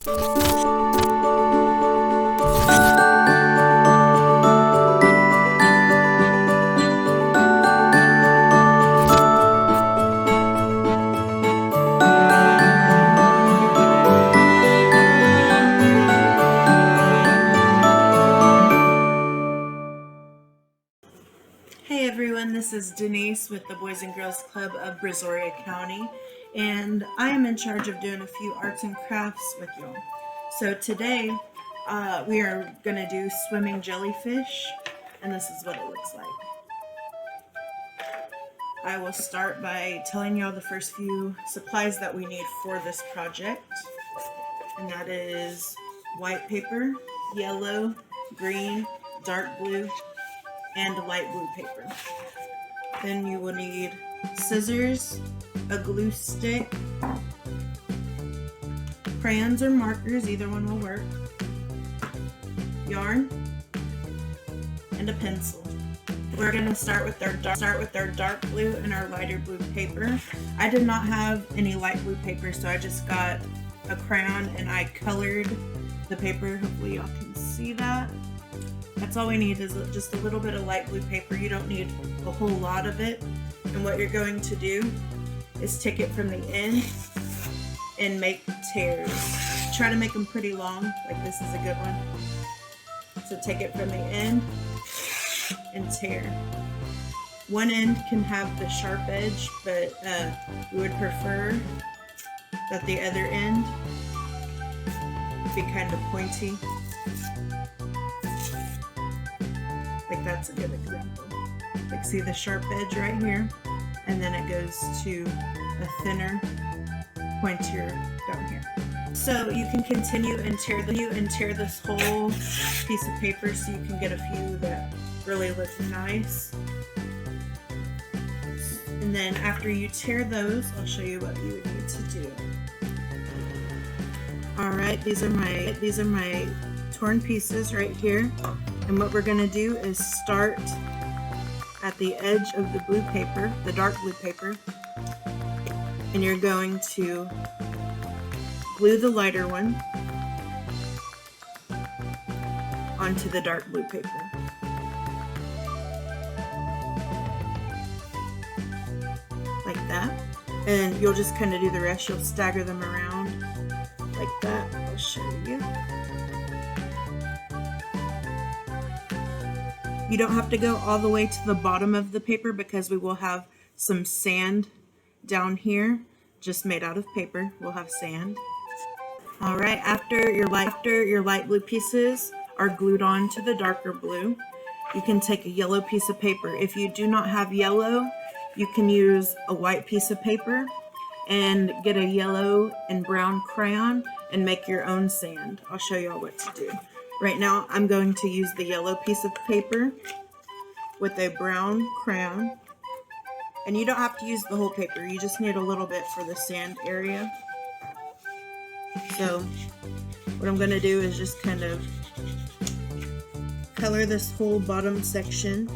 Hey everyone, this is Denise with the Boys and Girls Club of Brazoria County, and I am in charge of doing a few arts and crafts with y'all. So today we are going to do swimming jellyfish, and this is what it looks like. I will start by telling y'all the first few supplies that we need for this project, and that is white paper, yellow, green, dark blue, and light blue paper. Then you will need scissors, a glue stick, crayons or markers, either one will work, yarn, and a pencil. We're going to start with our dark blue and our lighter blue paper. I did not have any light blue paper, so I just got a crayon and I colored the paper. Hopefully y'all can see that. That's all we need is just a little bit of light blue paper. You don't need a whole lot of it. And what you're going to do is take it from the end and make tears. Try to make them pretty long, like this is a good one. So take it from the end and tear. One end can have the sharp edge, but we would prefer that the other end be kind of pointy. Like that's a good example. Like see the sharp edge right here, and then it goes to a thinner, pointier down here. So you can continue and tear this whole piece of paper so you can get a few that really look nice. And then after you tear those, I'll show you what you would need to do. All right, these are my torn pieces right here. And what we're going to do is start at the edge of the blue paper, the dark blue paper, and you're going to glue the lighter one onto the dark blue paper. Like that. And you'll just kind of do the rest. You'll stagger them around like that. I'll show you. You don't have to go all the way to the bottom of the paper because we will have some sand down here, just made out of paper. We'll have sand. All right, after your light blue pieces are glued on to the darker blue, you can take a yellow piece of paper. If you do not have yellow, you can use a white piece of paper and get a yellow and brown crayon and make your own sand. I'll show y'all what to do. Right now, I'm going to use the yellow piece of paper with a brown crayon. And you don't have to use the whole paper. You just need a little bit for the sand area. So, what I'm going to do is just kind of color this whole bottom section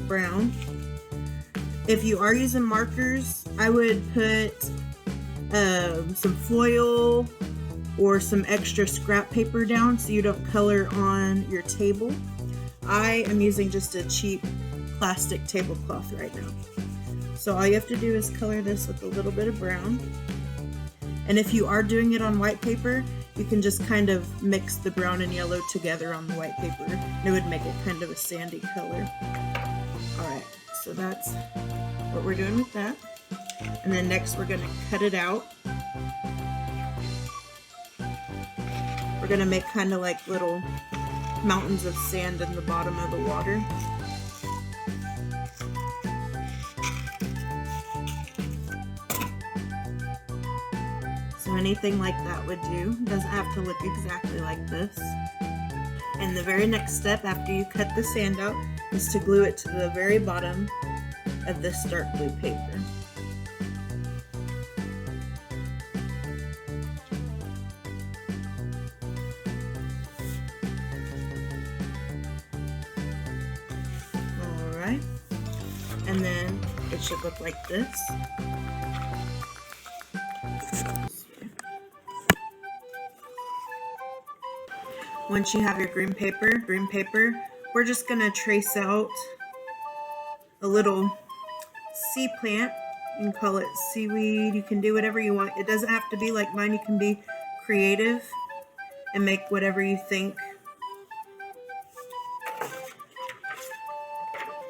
brown. If you are using markers, I would put some foil or some extra scrap paper down so you don't color on your table. I am using just a cheap plastic tablecloth right now. So all you have to do is color this with a little bit of brown. And if you are doing it on white paper, you can just kind of mix the brown and yellow together on the white paper. And it would make it kind of a sandy color. Alright, so that's what we're doing with that. And then next we're going to cut it out. We're going to make kind of like little mountains of sand in the bottom of the water. So anything like that would do. It doesn't have to look exactly like this. And the very next step after you cut the sand out is to glue it to the very bottom of this dark blue paper. Alright, and then it should look like this. Once you have your green paper, we're just gonna trace out a little sea plant. You can call it seaweed. You can do whatever you want. It doesn't have to be like mine. You can be creative and make whatever you think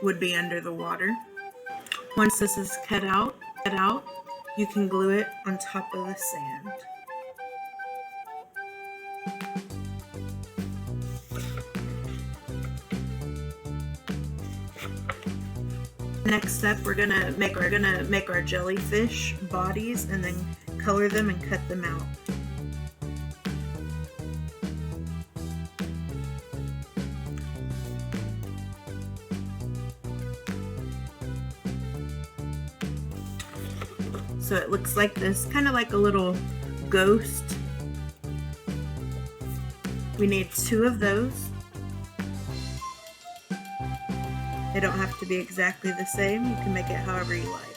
would be under the water. Once this is cut out, you can glue it on top of the sand. Next step, we're gonna make our jellyfish bodies and then color them and cut them out. So it looks like this, kind of like a little ghost. We need 2 of those. They don't have to be exactly the same. You can make it however you like.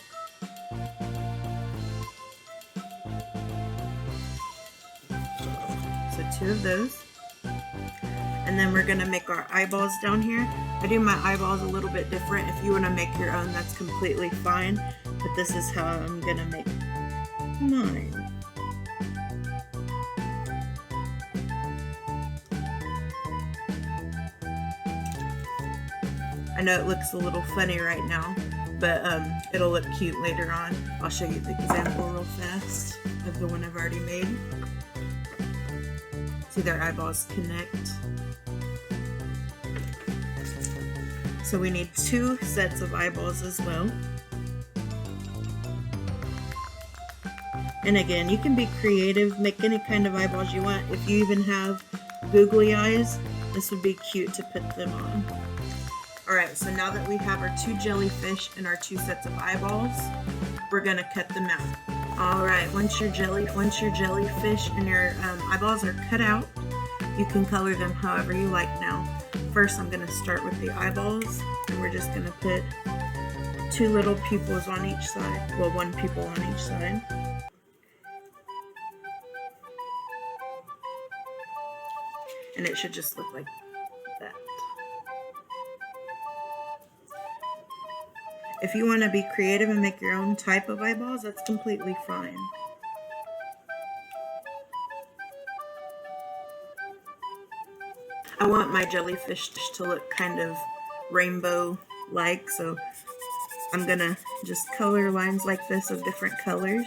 So 2 of those. And then we're gonna make our eyeballs down here. I do my eyeballs a little bit different. If you wanna make your own, that's completely fine. But this is how I'm gonna make mine. I know it looks a little funny right now, but it'll look cute later on. I'll show you the example real fast of the one I've already made. See, their eyeballs connect. So we need 2 sets of eyeballs as well. And again, you can be creative, make any kind of eyeballs you want. If you even have googly eyes, this would be cute to put them on. Alright, so now that we have our 2 jellyfish and our 2 sets of eyeballs, we're gonna cut them out. Alright, once your jellyfish and your eyeballs are cut out, you can color them however you like now. First, I'm gonna start with the eyeballs, and we're just gonna put 2 little pupils on each side. Well, 1 pupil on each side. And it should just look like that. If you want to be creative and make your own type of eyeballs, that's completely fine. I want my jellyfish to look kind of rainbow-like, so I'm gonna just color lines like this of different colors.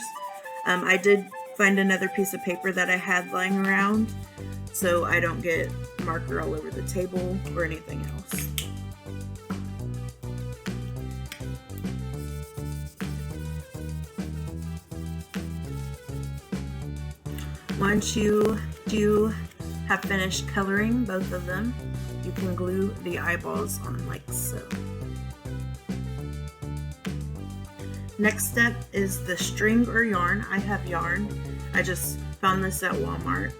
I did find another piece of paper that I had lying around, so I don't get marker all over the table or anything else. Once you have finished coloring both of them, you can glue the eyeballs on like so. Next step is the string or yarn. I have yarn. I just found this at Walmart.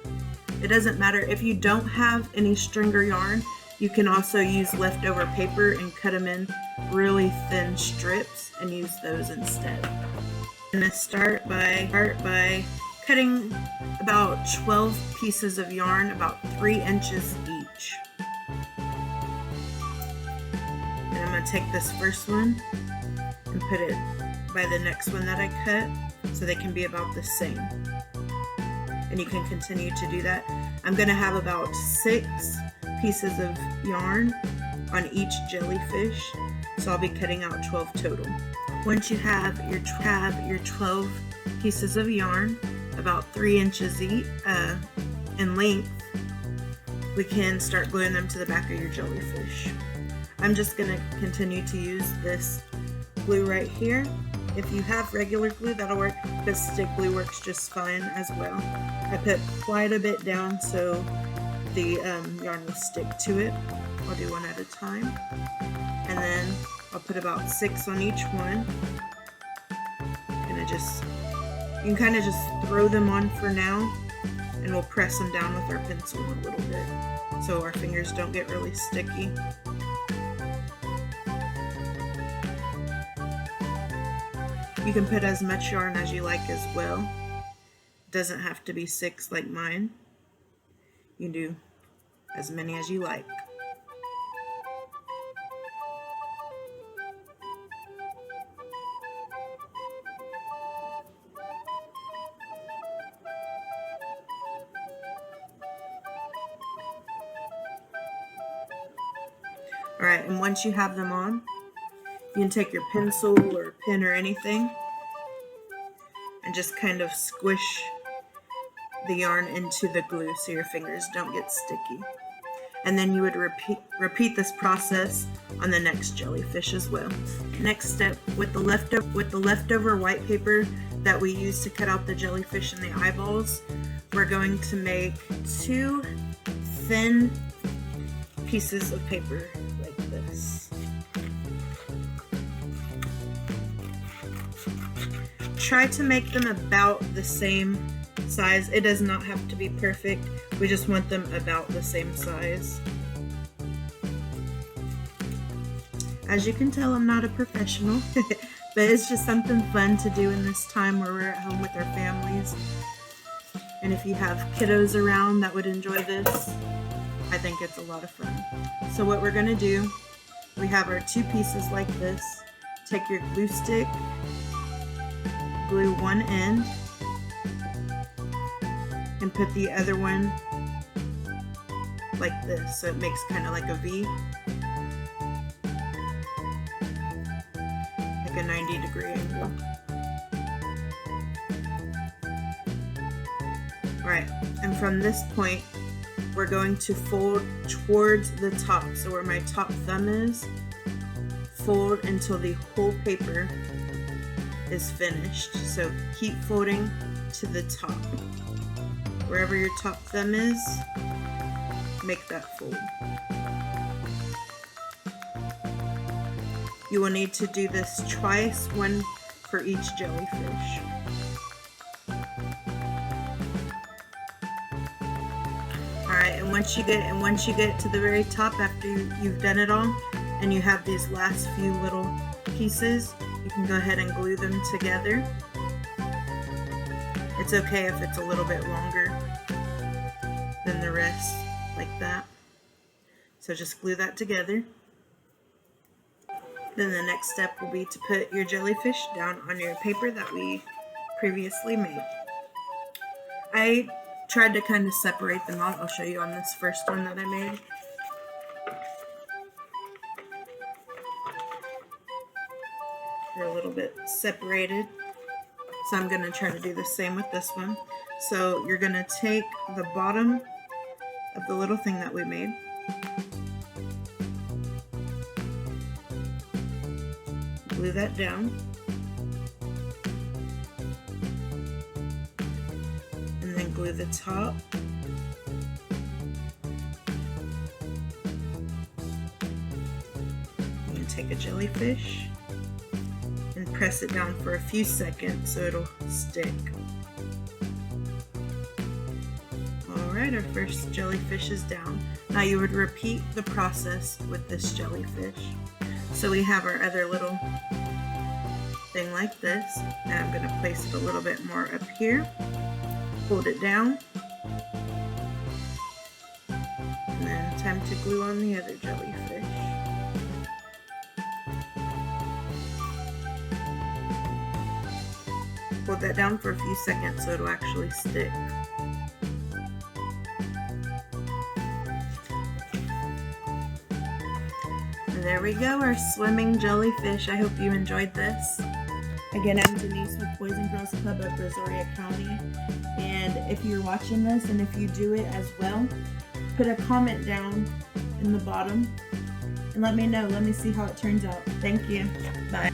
It doesn't matter if you don't have any string or yarn, you can also use leftover paper and cut them in really thin strips and use those instead. I'm gonna start by cutting about 12 pieces of yarn, about 3 inches each. And I'm gonna take this first one and put it by the next one that I cut so they can be about the same. And you can continue to do that. I'm gonna have about 6 pieces of yarn on each jellyfish, so I'll be cutting out 12 total. Once you have your 12 pieces of yarn, about 3 inches each in length, we can start gluing them to the back of your jellyfish. I'm just gonna continue to use this glue right here. If you have regular glue, that'll work, but stick glue works just fine as well. I put quite a bit down so the yarn will stick to it. I'll do one at a time. And then I'll put about 6 on each one. You can kind of just throw them on for now, and we'll press them down with our pencil a little bit so our fingers don't get really sticky. You can put as much yarn as you like as well. It doesn't have to be 6 like mine. You can do as many as you like. Alright, and once you have them on, you can take your pencil or pen or anything and just kind of squish the yarn into the glue so your fingers don't get sticky. And then you would repeat this process on the next jellyfish as well. Next step, with the leftover white paper that we used to cut out the jellyfish and the eyeballs, we're going to make 2 thin pieces of paper like this. Try to make them about the same size. It does not have to be perfect. We just want them about the same size. As you can tell, I'm not a professional, but it's just something fun to do in this time where we're at home with our families. And if you have kiddos around that would enjoy this, I think it's a lot of fun. So what we're going to do, we have our 2 pieces like this. Take your glue stick, glue one end, and put the other one like this, so it makes kind of like a V, like a 90-degree angle. Alright, and from this point we're going to fold towards the top, so where my top thumb is, fold until the whole paper is finished. So keep folding to the top. Wherever your top thumb is, make that fold. You will need to do this twice, one for each jellyfish. Alright, and once you get to the very top after you've done it all, and you have these last few little pieces, you can go ahead and glue them together. It's okay if it's a little bit longer than the rest, like that. So just glue that together. Then the next step will be to put your jellyfish down on your paper that we previously made. I tried to kind of separate them out. I'll show you on this first one that I made. They're a little bit separated. So I'm going to try to do the same with this one. So you're going to take the bottom of the little thing that we made, glue that down, and then glue the top, and take a jellyfish and press it down for a few seconds so it'll stick. Alright, our first jellyfish is down. Now you would repeat the process with this jellyfish. So we have our other little thing like this, and I'm going to place it a little bit more up here, hold it down, and then time to glue on the other jellyfish. Hold that down for a few seconds so it'll actually stick. And there we go, our swimming jellyfish. I hope you enjoyed this. Again, I'm Denise with Boys and Girls Club of Brazoria County. And if you're watching this and if you do it as well, put a comment down in the bottom and let me know. Let me see how it turns out. Thank you. Bye.